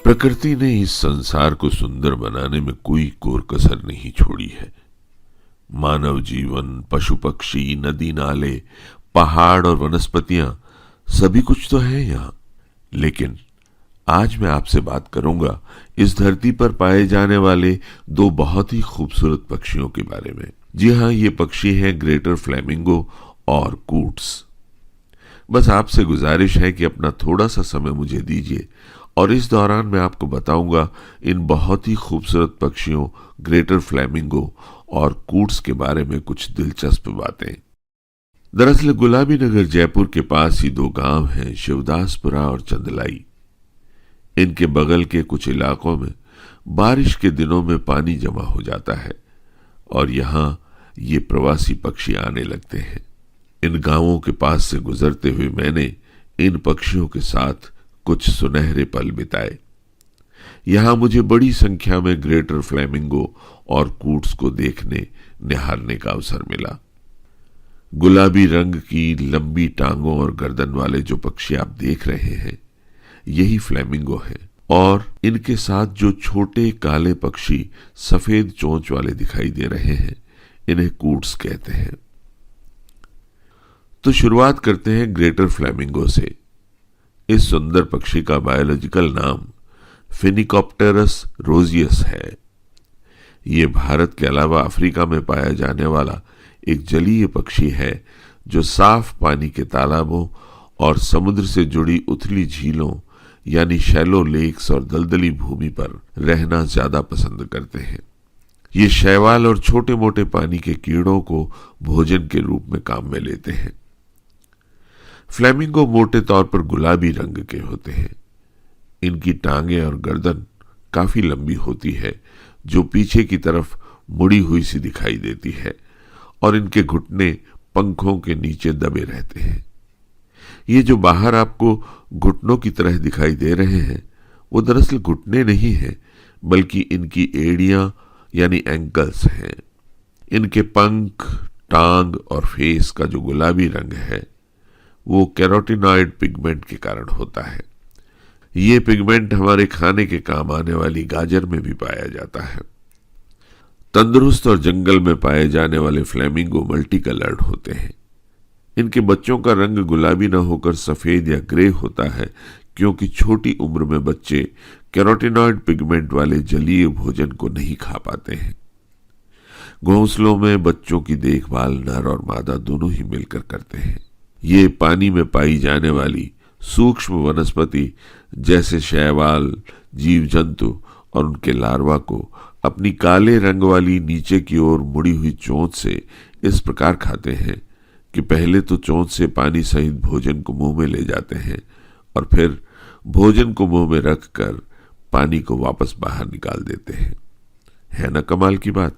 प्रकृति ने इस संसार को सुंदर बनाने में कोई कोर कसर नहीं छोड़ी है। मानव जीवन, पशु पक्षी, नदी नाले, पहाड़ और वनस्पतियां सभी कुछ तो है यहाँ। लेकिन आज मैं आपसे बात करूंगा इस धरती पर पाए जाने वाले दो बहुत ही खूबसूरत पक्षियों के बारे में। जी हाँ, ये पक्षी हैं ग्रेटर फ्लेमिंगो और कूट्स। बस आपसे गुजारिश है कि अपना थोड़ा सा समय मुझे दीजिए और इस दौरान मैं आपको बताऊंगा इन बहुत ही खूबसूरत पक्षियों ग्रेटर फ्लेमिंगो और कूट्स के बारे में कुछ दिलचस्प बातें। दरअसल गुलाबी नगर जयपुर के पास ही दो गांव हैं, शिवदासपुरा और चंदलाई। इनके बगल के कुछ इलाकों में बारिश के दिनों में पानी जमा हो जाता है और यहां ये प्रवासी पक्षी आने लगते हैं। इन गांवों के पास से गुजरते हुए मैंने इन पक्षियों के साथ कुछ सुनहरे पल बिताए। यहां मुझे बड़ी संख्या में ग्रेटर फ्लेमिंगो और कूट्स को देखने निहारने का अवसर मिला। गुलाबी रंग की लंबी टांगों और गर्दन वाले जो पक्षी आप देख रहे हैं यही फ्लेमिंगो है, और इनके साथ जो छोटे काले पक्षी सफेद चोंच वाले दिखाई दे रहे हैं इन्हें कूट्स कहते हैं। तो शुरुआत करते हैं ग्रेटर फ्लेमिंगो से। इस सुंदर पक्षी का बायोलॉजिकल नाम फिनिकॉप्टेरस रोजियस है। ये भारत के अलावा अफ्रीका में पाया जाने वाला एक जलीय पक्षी है जो साफ पानी के तालाबों और समुद्र से जुड़ी उथली झीलों यानी शैलो लेक्स और दलदली भूमि पर रहना ज्यादा पसंद करते हैं। ये शैवाल और छोटे मोटे पानी के कीड़ों को भोजन के रूप में काम में लेते हैं। फ्लेमिंगो मोटे तौर पर गुलाबी रंग के होते हैं। इनकी टांगें और गर्दन काफी लंबी होती है जो पीछे की तरफ मुड़ी हुई सी दिखाई देती है, और इनके घुटने पंखों के नीचे दबे रहते हैं। ये जो बाहर आपको घुटनों की तरह दिखाई दे रहे हैं वो दरअसल घुटने नहीं हैं, बल्कि इनकी एड़ियां यानी एंकल्स हैं। इनके पंख, टांग और फेस का जो गुलाबी रंग है वो कैरोटिनॉइड पिगमेंट के कारण होता है। ये पिगमेंट हमारे खाने के काम आने वाली गाजर में भी पाया जाता है। तंदुरुस्त और जंगल में पाए जाने वाले फ्लेमिंगो मल्टी कलर्ड होते हैं। इनके बच्चों का रंग गुलाबी न होकर सफेद या ग्रे होता है, क्योंकि छोटी उम्र में बच्चे कैरोटिनॉइड पिगमेंट वाले जलीय भोजन को नहीं खा पाते हैं। घोंसलों में बच्चों की देखभाल नर और मादा दोनों ही मिलकर करते हैं। ये पानी में पाई जाने वाली सूक्ष्म वनस्पति जैसे शैवाल, जीव जंतु और उनके लार्वा को अपनी काले रंग वाली नीचे की ओर मुड़ी हुई चोंच से इस प्रकार खाते हैं कि पहले तो चोंच से पानी सहित भोजन को मुंह में ले जाते हैं और फिर भोजन को मुंह में रखकर पानी को वापस बाहर निकाल देते हैं। है ना कमाल की बात।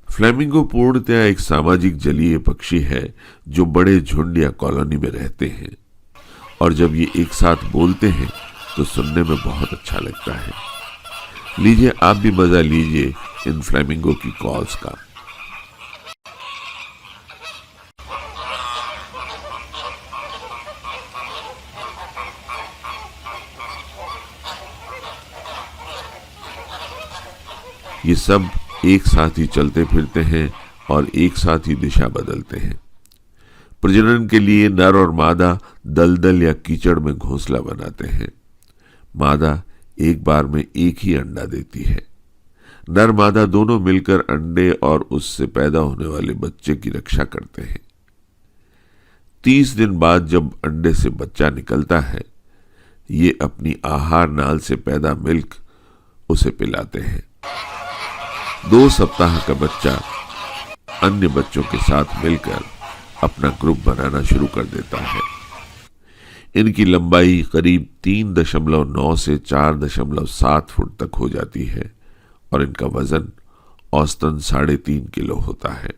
फ्लेमिंगो पूर्णतया एक सामाजिक जलीय पक्षी है जो बड़े झुंड या कॉलोनी में रहते हैं, और जब ये एक साथ बोलते हैं तो सुनने में बहुत अच्छा लगता है। लीजिए आप भी मजा लीजिए इन फ्लेमिंगो की कॉल्स का। ये सब एक साथ ही चलते फिरते हैं और एक साथ ही दिशा बदलते हैं। प्रजनन के लिए नर और मादा दलदल या कीचड़ में घोंसला बनाते हैं। मादा एक बार में एक ही अंडा देती है। नर मादा दोनों मिलकर अंडे और उससे पैदा होने वाले बच्चे की रक्षा करते हैं। 30 दिन बाद जब अंडे से बच्चा निकलता है, ये अपनी आहार नाल से पैदा मिल्क उसे पिलाते हैं। 2 सप्ताह का बच्चा अन्य बच्चों के साथ मिलकर अपना ग्रुप बनाना शुरू कर देता है। इनकी लंबाई करीब 3.9 से 4.7 फुट तक हो जाती है और इनका वजन औसतन 3.5 किलो होता है।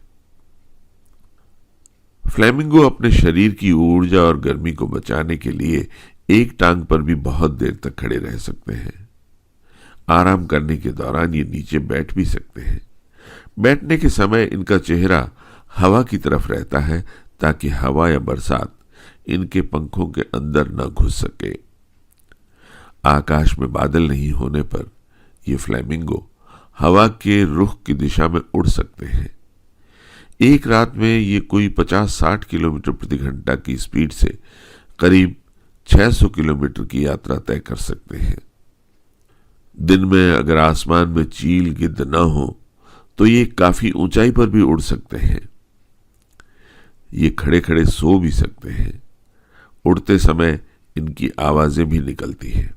फ्लेमिंगो अपने शरीर की ऊर्जा और गर्मी को बचाने के लिए एक टांग पर भी बहुत देर तक खड़े रह सकते हैं। आराम करने के दौरान ये नीचे बैठ भी सकते हैं। बैठने के समय इनका चेहरा हवा की तरफ रहता है ताकि हवा या बरसात इनके पंखों के अंदर न घुस सके। आकाश में बादल नहीं होने पर ये फ्लेमिंगो हवा के रुख की दिशा में उड़ सकते हैं। एक रात में ये कोई 50-60 किलोमीटर प्रति घंटा की स्पीड से करीब 600 किलोमीटर की यात्रा तय कर सकते हैं। दिन में अगर आसमान में चील गिद्ध न हो तो ये काफी ऊंचाई पर भी उड़ सकते हैं। ये खड़े खड़े सो भी सकते हैं। उड़ते समय इनकी आवाजें भी निकलती हैं।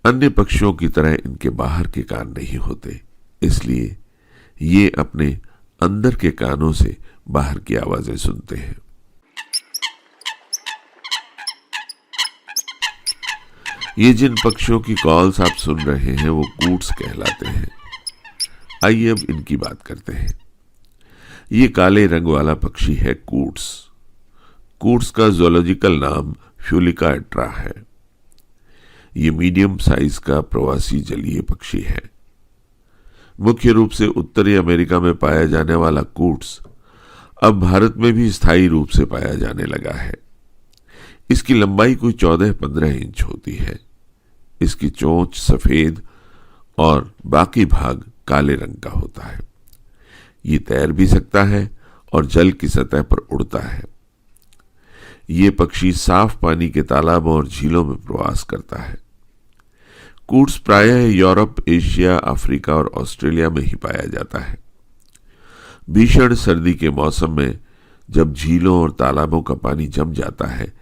अन्य पक्षियों की तरह इनके बाहर के कान नहीं होते, इसलिए ये अपने अंदर के कानों से बाहर की आवाजें सुनते हैं। ये जिन पक्षियों की कॉल्स आप सुन रहे हैं वो कूट्स कहलाते हैं। आइए अब इनकी बात करते हैं। ये काले रंग वाला पक्षी है कूट्स। कूट्स का जूलॉजिकल नाम फ्यूलिका एट्रा है। ये मीडियम साइज का प्रवासी जलीय पक्षी है। मुख्य रूप से उत्तरी अमेरिका में पाया जाने वाला कूट्स अब भारत में भी स्थायी रूप से पाया जाने लगा है। इसकी लंबाई कोई 14-15 इंच होती है। इसकी चोंच सफेद और बाकी भाग काले रंग का होता है। ये तैर भी सकता है और जल की सतह पर उड़ता है। ये पक्षी साफ पानी के तालाबों और झीलों में प्रवास करता है। कूट्स प्रायः यूरोप, एशिया, अफ्रीका और ऑस्ट्रेलिया में ही पाया जाता है। भीषण सर्दी के मौसम में जब झीलों और तालाबों का पानी जम जाता है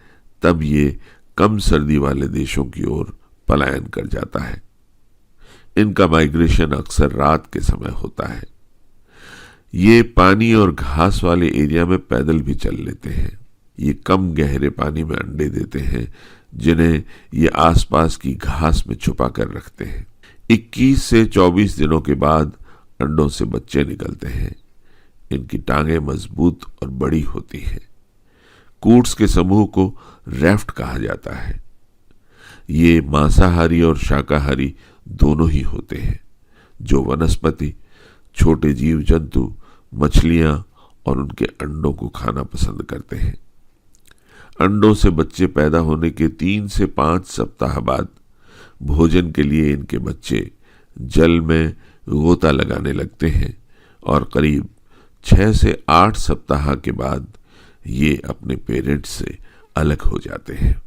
तब ये कम सर्दी वाले देशों की ओर पलायन कर जाता है। इनका माइग्रेशन अक्सर रात के समय होता है। ये पानी और घास वाले एरिया में पैदल भी चल लेते हैं। ये कम गहरे पानी में अंडे देते हैं जिन्हें ये आसपास की घास में छुपा कर रखते हैं। 21 से 24 दिनों के बाद अंडों से बच्चे निकलते हैं। इनकी टांगें मजबूत और बड़ी होती हैं। कूट्स के समूह को रैफ्ट कहा जाता है। ये मांसाहारी और शाकाहारी दोनों ही होते हैं, जो वनस्पति, छोटे जीव जंतु, मछलियां और उनके अंडों को खाना पसंद करते हैं। अंडों से बच्चे पैदा होने के 3 से 5 सप्ताह बाद भोजन के लिए इनके बच्चे जल में गोता लगाने लगते हैं और करीब 6 से 8 सप्ताह के बाद ये अपने पेरेंट्स से अलग हो जाते हैं।